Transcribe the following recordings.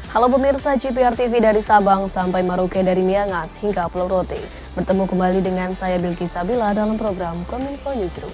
Halo pemirsa GPR TV dari Sabang sampai Merauke dari Miangas hingga Pulau Rote. Bertemu kembali dengan saya Bilki Sabila dalam program Kominfo Newsroom.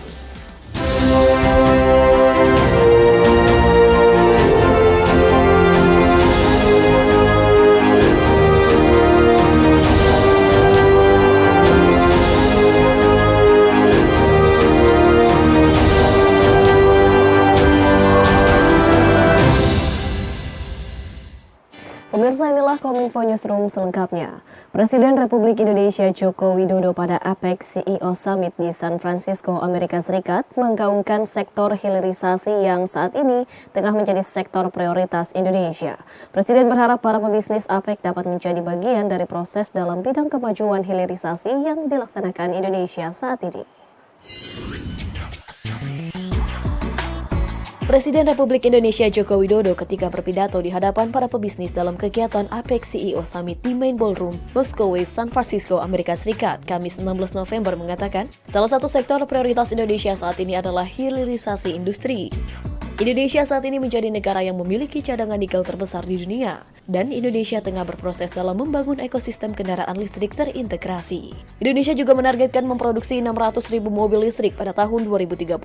Pemirsa, inilah Kominfo Newsroom selengkapnya. Presiden Republik Indonesia Joko Widodo pada APEC CEO Summit di San Francisco, Amerika Serikat menggaungkan sektor hilirisasi yang saat ini tengah menjadi sektor prioritas Indonesia. Presiden berharap para pebisnis APEC dapat menjadi bagian dari proses dalam bidang kemajuan hilirisasi yang dilaksanakan Indonesia saat ini. Presiden Republik Indonesia Joko Widodo ketika berpidato di hadapan para pebisnis dalam kegiatan APEC CEO Summit di Main Ballroom, Moscow West, San Francisco, Amerika Serikat, Kamis 16 November mengatakan, salah satu sektor prioritas Indonesia saat ini adalah hilirisasi industri. Indonesia saat ini menjadi negara yang memiliki cadangan nikel terbesar di dunia, dan Indonesia tengah berproses dalam membangun ekosistem kendaraan listrik terintegrasi. Indonesia juga menargetkan memproduksi 600.000 mobil listrik pada tahun 2030.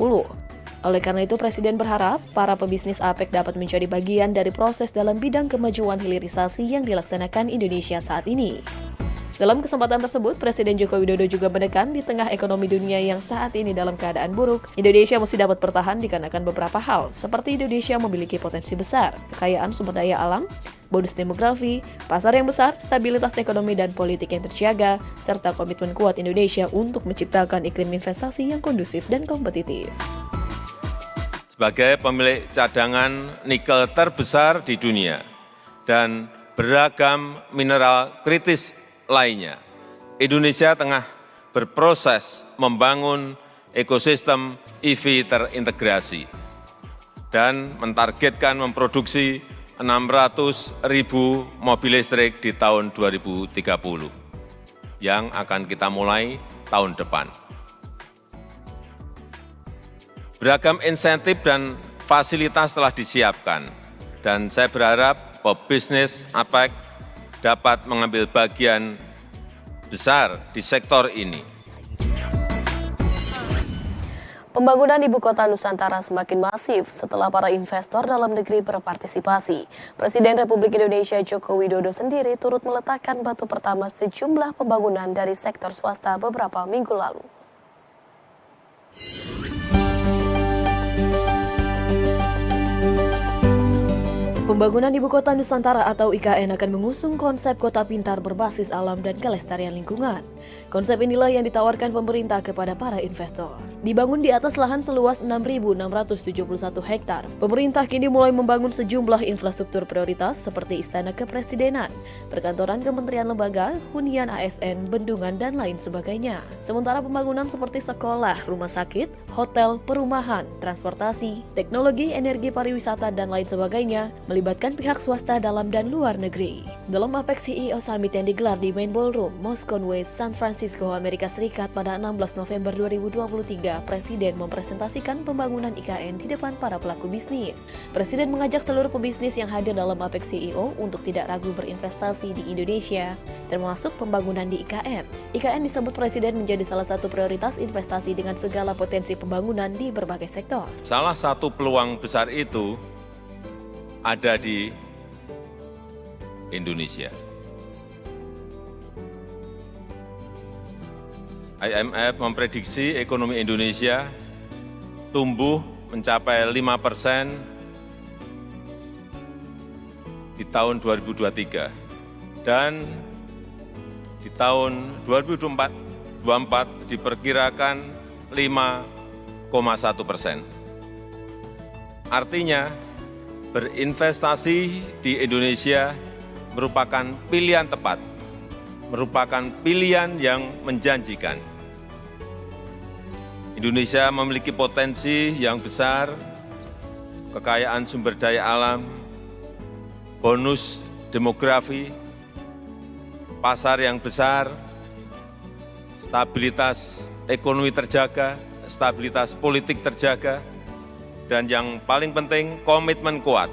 Oleh karena itu, Presiden berharap para pebisnis APEC dapat menjadi bagian dari proses dalam bidang kemajuan hilirisasi yang dilaksanakan Indonesia saat ini. Dalam kesempatan tersebut, Presiden Joko Widodo juga menekan di tengah ekonomi dunia yang saat ini dalam keadaan buruk, Indonesia mesti dapat bertahan dikarenakan beberapa hal, seperti Indonesia memiliki potensi besar, kekayaan sumber daya alam, bonus demografi, pasar yang besar, stabilitas ekonomi dan politik yang terjaga, serta komitmen kuat Indonesia untuk menciptakan iklim investasi yang kondusif dan kompetitif. Sebagai pemilik cadangan nikel terbesar di dunia dan beragam mineral kritis lainnya, Indonesia tengah berproses membangun ekosistem EV terintegrasi dan mentargetkan memproduksi 600.000 mobil listrik di tahun 2030 yang akan kita mulai tahun depan. Beragam insentif dan fasilitas telah disiapkan, dan saya berharap pebisnis APEC dapat mengambil bagian besar di sektor ini. Pembangunan ibu kota Nusantara semakin masif setelah para investor dalam negeri berpartisipasi. Presiden Republik Indonesia Joko Widodo sendiri turut meletakkan batu pertama sejumlah pembangunan dari sektor swasta beberapa minggu lalu. Pembangunan Ibu Kota Nusantara atau IKN akan mengusung konsep kota pintar berbasis alam dan kelestarian lingkungan. Konsep inilah yang ditawarkan pemerintah kepada para investor. Dibangun di atas lahan seluas 6.671 hektar, pemerintah kini mulai membangun sejumlah infrastruktur prioritas seperti Istana Kepresidenan, perkantoran kementerian lembaga, hunian ASN, bendungan, dan lain sebagainya. Sementara pembangunan seperti sekolah, rumah sakit, hotel, perumahan, transportasi, teknologi, energi pariwisata, dan lain sebagainya melibatkan pihak swasta dalam dan luar negeri. Dalam APEC CEO Summit yang digelar di Main Ballroom, Moscow West, San Francisco, Amerika Serikat pada 16 November 2023, Presiden mempresentasikan pembangunan IKN di depan para pelaku bisnis. Presiden mengajak seluruh pebisnis yang hadir dalam APEC CEO untuk tidak ragu berinvestasi di Indonesia, termasuk pembangunan di IKN. IKN disebut Presiden menjadi salah satu prioritas investasi dengan segala potensi pembangunan di berbagai sektor. Salah satu peluang besar itu ada di Indonesia. IMF memprediksi ekonomi Indonesia tumbuh mencapai 5% di tahun 2023 dan di tahun 2024 diperkirakan 5,1%. Artinya, berinvestasi di Indonesia merupakan pilihan tepat, merupakan pilihan yang menjanjikan. Indonesia memiliki potensi yang besar, kekayaan sumber daya alam, bonus demografi, pasar yang besar, stabilitas ekonomi terjaga, stabilitas politik terjaga, dan yang paling penting komitmen kuat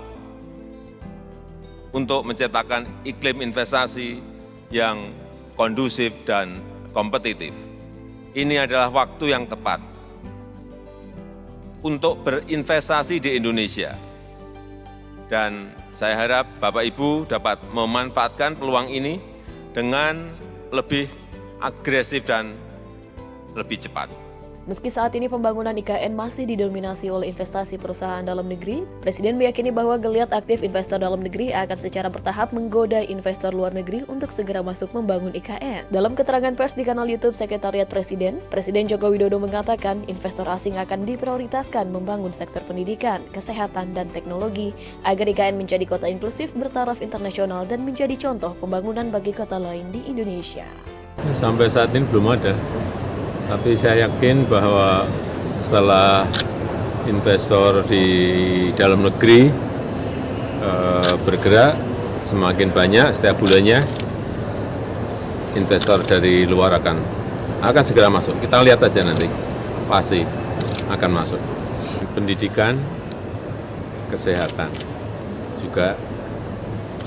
untuk menciptakan iklim investasi yang kondusif dan kompetitif. Ini adalah waktu yang tepat untuk berinvestasi di Indonesia. Dan saya harap Bapak Ibu dapat memanfaatkan peluang ini dengan lebih agresif dan lebih cepat. Meski saat ini pembangunan IKN masih didominasi oleh investasi perusahaan dalam negeri, Presiden meyakini bahwa geliat aktif investor dalam negeri akan secara bertahap menggoda investor luar negeri untuk segera masuk membangun IKN. Dalam keterangan pers di kanal YouTube Sekretariat Presiden, Presiden Joko Widodo mengatakan investor asing akan diprioritaskan membangun sektor pendidikan, kesehatan, dan teknologi agar IKN menjadi kota inklusif bertaraf internasional dan menjadi contoh pembangunan bagi kota lain di Indonesia. Sampai saat ini belum ada. Tapi saya yakin bahwa setelah investor di dalam negeri bergerak semakin banyak setiap bulannya, investor dari luar akan segera masuk. Kita lihat aja nanti, pasti akan masuk. Pendidikan, kesehatan, juga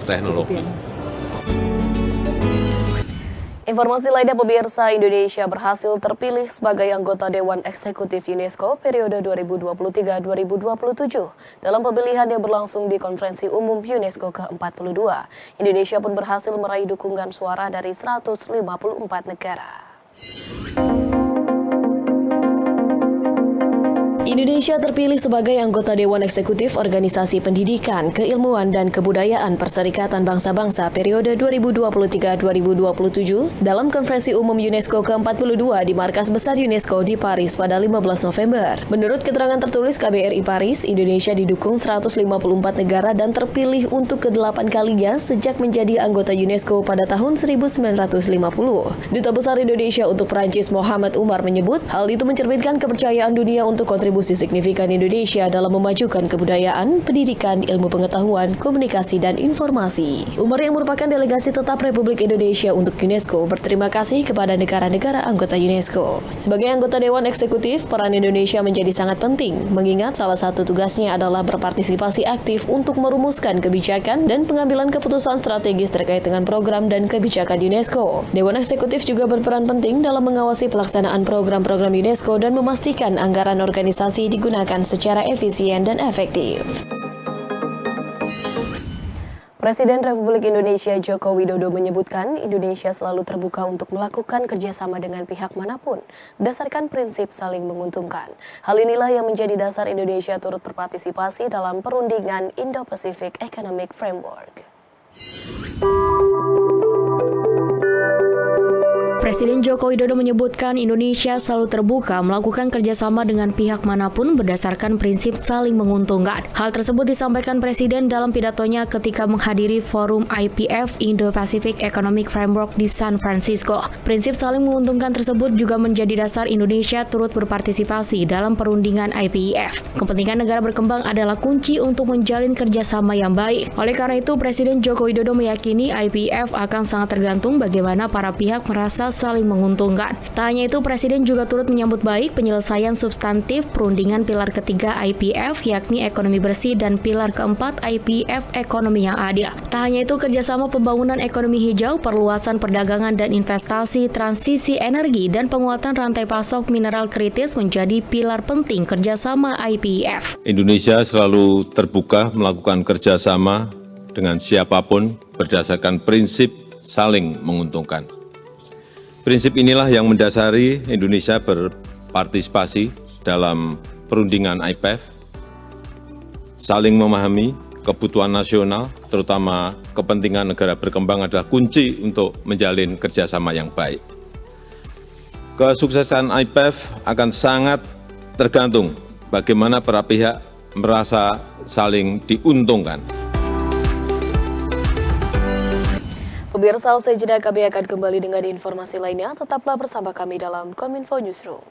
teknologi. Informasi lainnya, pemirsa, Indonesia berhasil terpilih sebagai anggota Dewan Eksekutif UNESCO periode 2023-2027 dalam pemilihan yang berlangsung di Konferensi Umum UNESCO ke-42. Indonesia pun berhasil meraih dukungan suara dari 154 negara. Indonesia terpilih sebagai anggota Dewan Eksekutif Organisasi Pendidikan, Keilmuan, dan Kebudayaan Perserikatan Bangsa-Bangsa periode 2023-2027 dalam Konferensi Umum UNESCO ke-42 di Markas Besar UNESCO di Paris pada 15 November. Menurut keterangan tertulis KBRI Paris, Indonesia didukung 154 negara dan terpilih untuk ke-8 kalinya sejak menjadi anggota UNESCO pada tahun 1950. Duta Besar Indonesia untuk Perancis Muhammad Umar menyebut, hal itu mencerminkan kepercayaan dunia untuk kontribusi signifikan Indonesia dalam memajukan kebudayaan, pendidikan, ilmu pengetahuan, komunikasi, dan informasi. Umar yang merupakan delegasi tetap Republik Indonesia untuk UNESCO berterima kasih kepada negara-negara anggota UNESCO. Sebagai anggota Dewan Eksekutif, peran Indonesia menjadi sangat penting, mengingat salah satu tugasnya adalah berpartisipasi aktif untuk merumuskan kebijakan dan pengambilan keputusan strategis terkait dengan program dan kebijakan UNESCO. Dewan Eksekutif juga berperan penting dalam mengawasi pelaksanaan program-program UNESCO dan memastikan anggaran organisasi digunakan secara efisien dan efektif. Presiden Republik Indonesia Joko Widodo menyebutkan Indonesia selalu terbuka untuk melakukan kerjasama dengan pihak manapun berdasarkan prinsip saling menguntungkan. Hal inilah yang menjadi dasar Indonesia turut berpartisipasi dalam perundingan Indo-Pacific Economic Framework. Presiden Joko Widodo menyebutkan Indonesia selalu terbuka melakukan kerjasama dengan pihak manapun berdasarkan prinsip saling menguntungkan. Hal tersebut disampaikan Presiden dalam pidatonya ketika menghadiri forum IPF Indo-Pacific Economic Framework di San Francisco. Prinsip saling menguntungkan tersebut juga menjadi dasar Indonesia turut berpartisipasi dalam perundingan IPEF. Kepentingan negara berkembang adalah kunci untuk menjalin kerjasama yang baik. Oleh karena itu, Presiden Joko Widodo meyakini IPEF akan sangat tergantung bagaimana para pihak merasa saling menguntungkan. Tak hanya itu, Presiden juga turut menyambut baik penyelesaian substantif perundingan pilar ketiga IPEF, yakni ekonomi bersih, dan pilar keempat IPEF, ekonomi yang adil. Tak hanya itu, kerjasama pembangunan ekonomi hijau, perluasan perdagangan dan investasi, transisi energi, dan penguatan rantai pasok mineral kritis menjadi pilar penting kerjasama IPEF. Indonesia selalu terbuka melakukan kerjasama dengan siapapun berdasarkan prinsip saling menguntungkan. Prinsip inilah yang mendasari Indonesia berpartisipasi dalam perundingan IPEF, saling memahami kebutuhan nasional, terutama kepentingan negara berkembang adalah kunci untuk menjalin kerjasama yang baik. Kesuksesan IPEF akan sangat tergantung bagaimana para pihak merasa saling diuntungkan. Pemirsa, usai jeda kami akan kembali dengan informasi lainnya. Tetaplah bersama kami dalam Kominfo Newsroom.